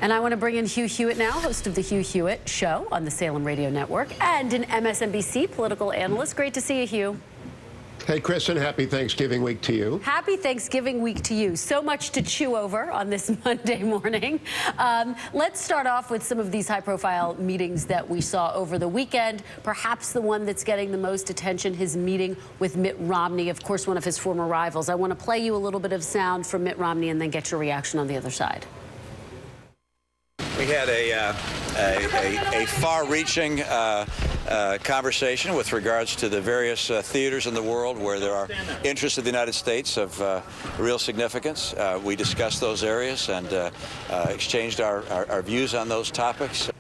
And I want to bring in Hugh Hewitt now, host of the Hugh Hewitt Show on the Salem Radio Network and an MSNBC political analyst. Great to see you, Hugh. Hey, Kristen, happy Thanksgiving week to you. Happy Thanksgiving week to you. So much to chew over on this Monday morning. Let's start off with some of these high-profile meetings that we saw over the weekend. Perhaps the one that's getting the most attention, his meeting with Mitt Romney, of course, one of his former rivals. I want to play you a little bit of sound from Mitt Romney and then get your reaction on the other side. We had a far-reaching conversation with regards to the various theaters in the world where there are interests of the United States of real significance. We discussed those areas and exchanged our views on those topics.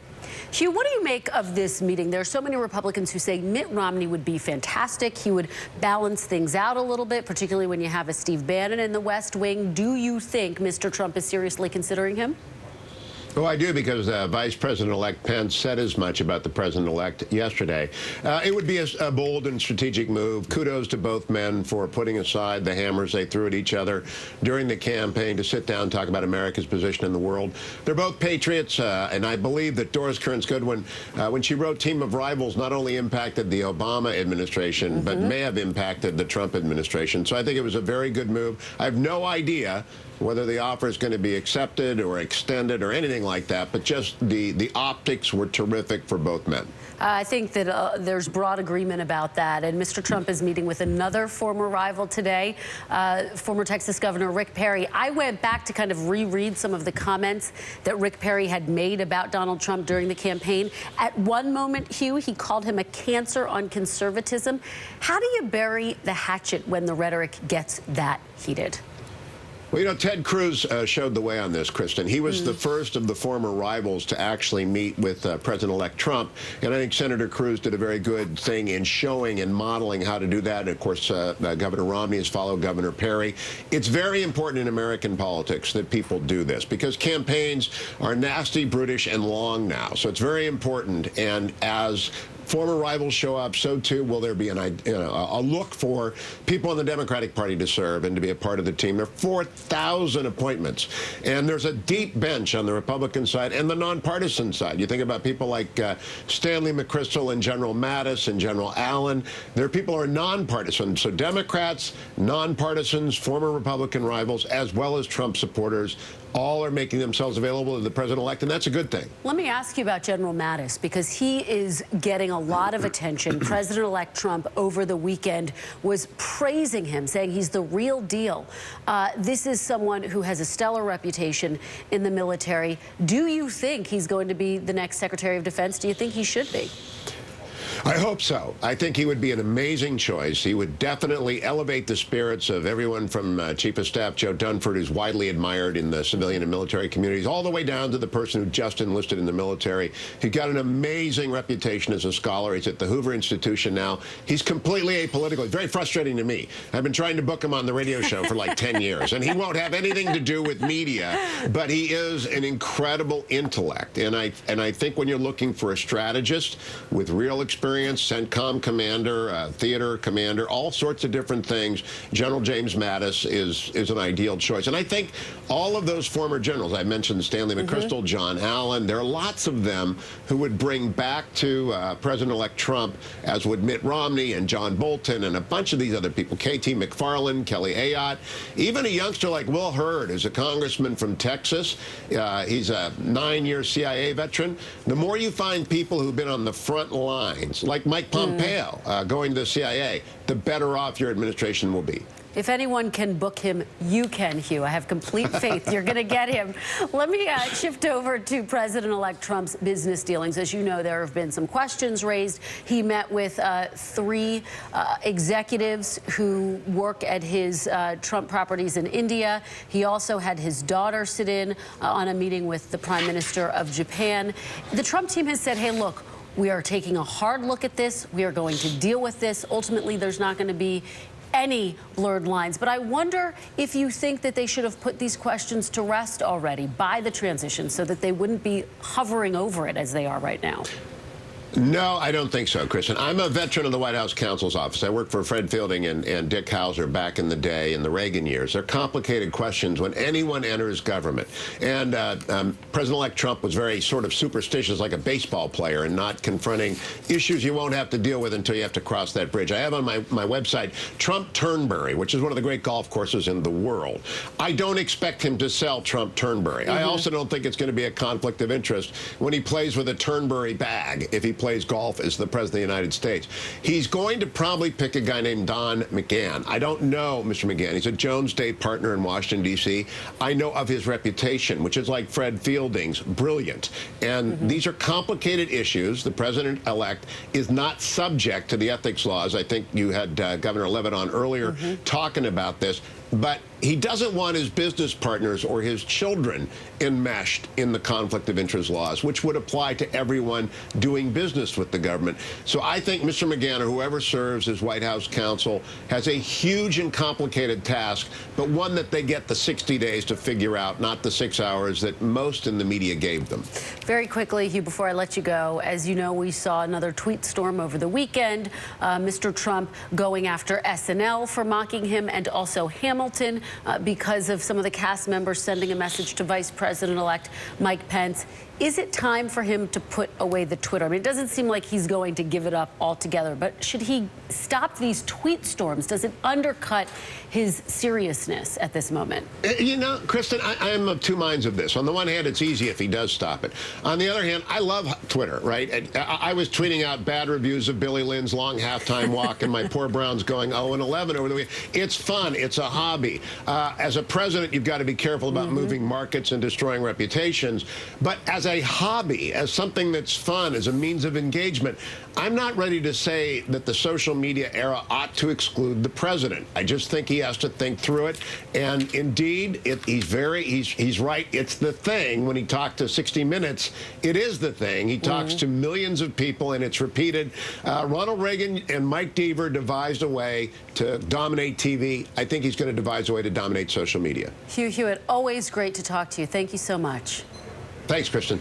Hugh, what do you make of this meeting? There are so many Republicans who say Mitt Romney would be fantastic. He would balance things out a little bit, particularly when you have a Steve Bannon in the West Wing. Do you think Mr. Trump is seriously considering him? Oh, I do, because Vice President-elect Pence said as much about the President-elect yesterday. It would be a bold and strategic move. Kudos to both men for putting aside the hammers they threw at each other during the campaign to sit down and talk about America's position in the world. They're both patriots, and I believe that Doris Kearns Goodwin, when she wrote Team of Rivals, not only impacted the Obama administration, but may have impacted the Trump administration. So I think it was a very good move. I have no idea whether the offer is going to be accepted or extended or anything like that, but just the optics were terrific for both men. I think that there's broad agreement about that. And Mr. Trump is meeting with another former rival today, former Texas Governor Rick Perry. I went back to kind of reread some of the comments that Rick Perry had made about Donald Trump during the campaign. At one moment, Hugh, he called him a cancer on conservatism. How do you bury the hatchet when the rhetoric gets that heated? Well, you know, Ted Cruz showed the way on this, Kristen. He was the first of the former rivals to actually meet with President-elect Trump. And I think Senator Cruz did a very good thing in showing and modeling how to do that. And of course, Governor Romney has followed Governor Perry. It's very important in American politics that people do this, because campaigns are nasty, brutish, and long now. So it's very important. And as former rivals show up, so too will there be a look for people in the Democratic Party to serve and to be a part of the team. There are 4,000 appointments, and there's a deep bench on the Republican side and the nonpartisan side. You think about people like Stanley McChrystal and General Mattis and General Allen. There are people who are nonpartisan. So Democrats, nonpartisans, former Republican rivals, as well as Trump supporters, all are making themselves available to the president-elect, and that's a good thing. Let me ask you about General Mattis, because he is getting a lot of attention. President-elect Trump over the weekend was praising him, saying he's the real deal. This is someone who has a stellar reputation in the military. Do you think he's going to be the next Secretary of Defense? Do you think he should be? I hope so. I think he would be an amazing choice. He would definitely elevate the spirits of everyone from Chief of Staff Joe Dunford, who's widely admired in the civilian and military communities, all the way down to the person who just enlisted in the military. He's got an amazing reputation as a scholar. He's at the Hoover Institution now. He's completely apolitical. It's very frustrating to me. I've been trying to book him on the radio show for like 10 years, and he won't have anything to do with media, but he is an incredible intellect. And I think when you're looking for a strategist with real experience, CENTCOM commander, theater commander, all sorts of different things, General James Mattis is an ideal choice. And I think all of those former generals, I mentioned Stanley McChrystal, John Allen, there are lots of them who would bring back to President-elect Trump, as would Mitt Romney and John Bolton and a bunch of these other people, K.T. McFarland, Kelly Ayotte, even a youngster like Will Hurd, who's a congressman from Texas. He's a 9-year CIA veteran. The more you find people who've been on the front lines, like Mike Pompeo going to the CIA, the better off your administration will be. If anyone can book him, you can, Hugh. I have complete faith you're going to get him. Let me shift over to President-elect Trump's business dealings. As you know, there have been some questions raised. He met with 3 executives who work at his Trump properties in India. He also had his daughter sit in on a meeting with the Prime Minister of Japan. The Trump team has said, hey, look, we are taking a hard look at this. We are going to deal with this. Ultimately, there's not going to be any blurred lines. But I wonder if you think that they should have put these questions to rest already by the transition so that they wouldn't be hovering over it as they are right now. No, I don't think so, Kristen. I'm a veteran of the White House counsel's office. I worked for Fred Fielding and Dick Hauser back in the day in the Reagan years. They're complicated questions when anyone enters government. And President-elect Trump was very sort of superstitious, like a baseball player, and not confronting issues you won't have to deal with until you have to cross that bridge. I have on my website Trump Turnberry, which is one of the great golf courses in the world. I don't expect him to sell Trump Turnberry. I also don't think it's going to be a conflict of interest when he plays with a Turnberry bag, if he plays golf as the President of the United States. He's going to probably pick a guy named Don McGahn. I don't know Mr. McGahn. He's a Jones Day partner in Washington, D.C. I know of his reputation, which is like Fred Fielding's, brilliant. And these are complicated issues. The President-elect is not subject to the ethics laws. I think you had Governor Levitt on earlier talking about this. But he doesn't want his business partners or his children enmeshed in the conflict of interest laws, which would apply to everyone doing business with the government. So I think Mr. McGahn, or whoever serves as White House counsel, has a huge and complicated task, but one that they get the 60 days to figure out, not the 6 hours that most in the media gave them. Very quickly, Hugh, before I let you go, as you know, we saw another tweet storm over the weekend. Mr. Trump going after SNL for mocking him, and also Hamilton because of some of the cast members sending a message to Vice President-elect Mike Pence. Is it time for him to put away the Twitter? I mean, it doesn't seem like he's going to give it up altogether, but should he stop these tweet storms? Does it undercut his seriousness at this moment? You know, Kristen, I'm of two minds of this. On the one hand, it's easy if he does stop it. On the other hand, I love Twitter, right? I was tweeting out bad reviews of Billy Lynn's long halftime walk and my poor Browns going 0-11 over the week. It's fun. It's a hobby. As a president, you've got to be careful about moving markets and destroying reputations. But as a hobby, as something that's fun, as a means of engagement, I'm not ready to say that the social media era ought to exclude the president. I just think he has to think through it. And indeed, he's right. It's the thing. When he talked to 60 Minutes, it is the thing. He talks to millions of people, and it's repeated. Ronald Reagan and Mike Deaver devised a way to dominate TV. I think he's going to devise a way to dominate social media. Hugh Hewitt, always great to talk to you. Thank you so much. Thanks, Kristen.